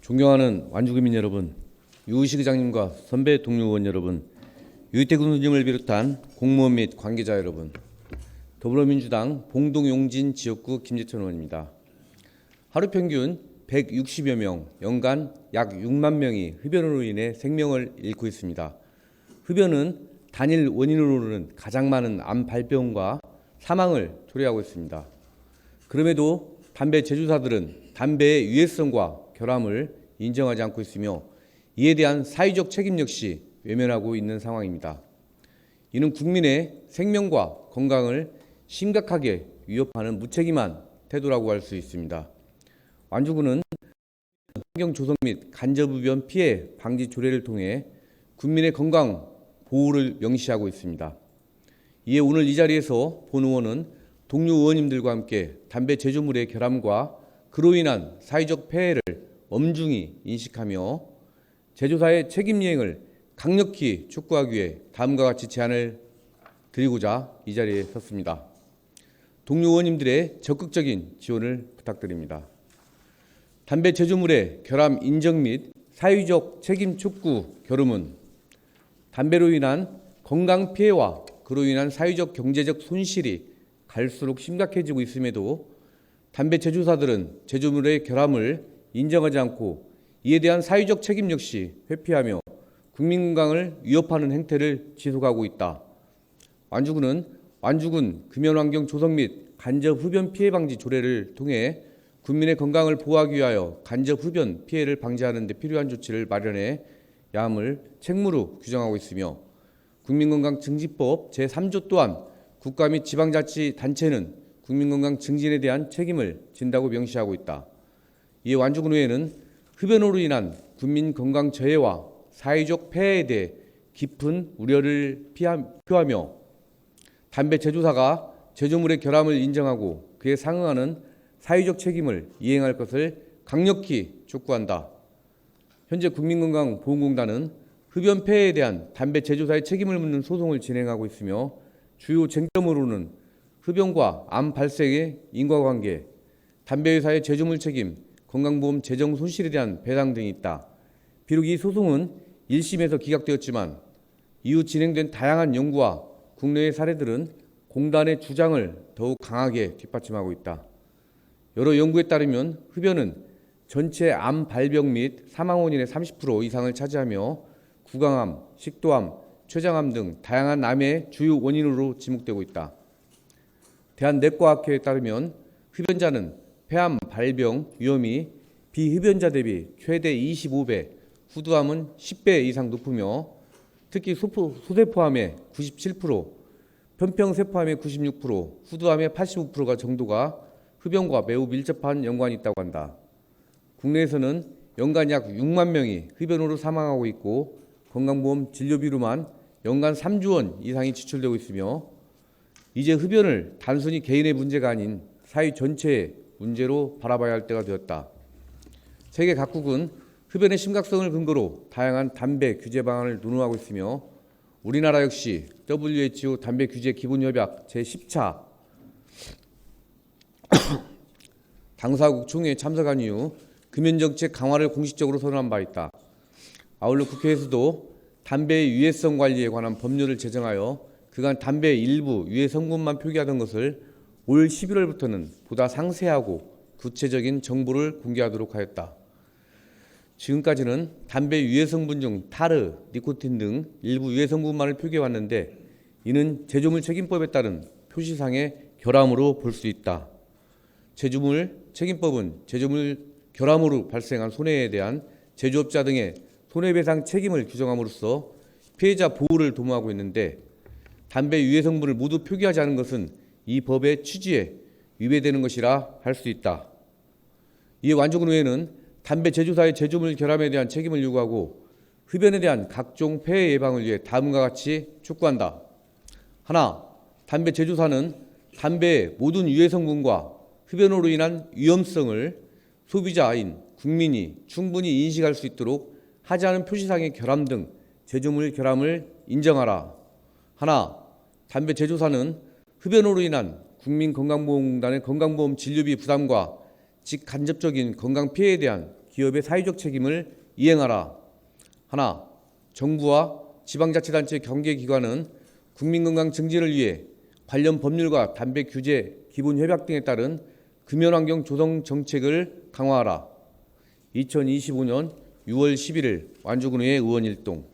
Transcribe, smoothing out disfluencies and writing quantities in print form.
존경하는 완주구민 여러분, 유의식 의장님과 선배 동료 의원 여러분, 유희택 의원님을 비롯한 공무원 및 관계자 여러분, 더불어민주당 봉동용진 지역구 김재천 의원입니다. 하루 평균 160여 명, 연간 약 6만 명이 흡연으로 인해 생명을 잃고 있습니다. 흡연은 단일 원인으로는 가장 많은 암 발병과 사망을 초래하고 있습니다. 그럼에도 담배 제조사들은 담배의 유해성과 결함을 인정하지 않고 있으며 이에 대한 사회적 책임 역시 외면하고 있는 상황입니다. 이는 국민의 생명과 건강을 심각하게 위협하는 무책임한 태도라고 할 수 있습니다. 완주군은 환경 조성 및 간접흡연 피해 방지 조례를 통해 국민의 건강 보호를 명시하고 있습니다. 이에 오늘 이 자리에서 본 의원은 동료 의원님들과 함께 담배 제조물의 결함과 그로 인한 사회적 폐해를 엄중히 인식하며 제조사의 책임 이행을 강력히 촉구하기 위해 다음과 같이 제안을 드리고자 이 자리에 섰습니다. 동료 의원님들의 적극적인 지원을 부탁드립니다. 담배 제조물의 결함 인정 및 사회적 책임 촉구 결의문, 담배로 인한 건강 피해와 그로 인한 사회적 경제적 손실이 갈수록 심각해지고 있음에도 담배 제조사들은 제조물의 결함을 인정하지 않고 이에 대한 사회적 책임 역시 회피하며 국민 건강을 위협하는 행태를 지속하고 있다. 완주군은 금연환경 조성 및 간접 흡연 피해 방지 조례를 통해 국민의 건강을 보호하기 위하여 간접 흡연 피해를 방지하는 데 필요한 조치를 마련해야 함을 책무로 규정하고 있으며 국민건강증진법 제3조 또한 국가 및 지방자치단체는 국민건강 증진에 대한 책임을 진다고 명시하고 있다. 이에 완주군 의회는 흡연으로 인한 국민건강 저해와 사회적 폐해에 대해 깊은 우려를 표하며 담배 제조사가 제조물의 결함을 인정하고 그에 상응하는 사회적 책임을 이행할 것을 강력히 촉구한다. 현재 국민건강보험공단은 흡연 폐해에 대한 담배 제조사의 책임을 묻는 소송을 진행하고 있으며 주요 쟁점으로는 흡연과 암 발생의 인과관계, 담배회사의 제조물 책임, 건강보험 재정 손실에 대한 배상 등이 있다. 비록 이 소송은 1심에서 기각되었지만 이후 진행된 다양한 연구와 국내의 사례들은 공단의 주장을 더욱 강하게 뒷받침하고 있다. 여러 연구에 따르면 흡연은 전체 암 발병 및 사망 원인의 30% 이상을 차지하며 구강암, 식도암, 췌장암 등 다양한 암의 주요 원인으로 지목되고 있다. 대한내과학회에 따르면 흡연자는 폐암 발병 위험이 비흡연자 대비 최대 25배, 후두암은 10배 이상 높으며 특히 소세포암의 97%, 편평세포암의 96%, 후두암의 85%가 정도가 흡연과 매우 밀접한 연관이 있다고 한다. 국내에서는 연간 약 6만 명이 흡연으로 사망하고 있고 건강보험 진료비로만 연간 3조 원 이상이 지출되고 있으며 이제 흡연을 단순히 개인의 문제가 아닌 사회 전체의 문제로 바라봐야 할 때가 되었다. 세계 각국은 흡연의 심각성을 근거로 다양한 담배 규제 방안을 논의하고 있으며 우리나라 역시 WHO 담배 규제 기본협약 제10차 당사국 총회에 참석한 이후 금연정책 강화를 공식적으로 선언한 바 있다. 아울러 국회에서도 담배의 유해성 관리에 관한 법률을 제정하여 그간 담배의 일부 유해 성분만 표기하던 것을 올 11월부터는 보다 상세하고 구체적인 정보를 공개하도록 하였다. 지금까지는 담배 유해 성분 중 타르, 니코틴 등 일부 유해 성분만을 표기해왔는데 이는 제조물 책임법에 따른 표시상의 결함으로 볼 수 있다. 제조물 책임법은 제조물 결함으로 발생한 손해에 대한 제조업자 등의 손해배상 책임을 규정함으로써 피해자 보호를 도모하고 있는데 담배 유해 성분을 모두 표기하지 않은 것은 이 법의 취지에 위배되는 것이라 할 수 있다. 이에 완주군 의회는 담배 제조사의 제조물 결함에 대한 책임을 요구하고 흡연에 대한 각종 폐해 예방을 위해 다음과 같이 촉구한다. 하나, 담배 제조사는 담배의 모든 유해 성분과 흡연으로 인한 위험성을 소비자인 국민이 충분히 인식할 수 있도록 하지 않은 표시상의 결함 등 제조물 결함을 인정하라. 하나, 담배 제조사는 흡연으로 인한 국민건강보험공단의 건강보험 진료비 부담과 직간접적인 건강 피해에 대한 기업의 사회적 책임을 이행하라. 하나, 정부와 지방자치단체 경계기관은 국민건강 증진을 위해 관련 법률과 담배 규제, 기본협약 등에 따른 금연환경 조성 정책을 강화하라. 2025년 6월 11일 완주군의회 의원 일동.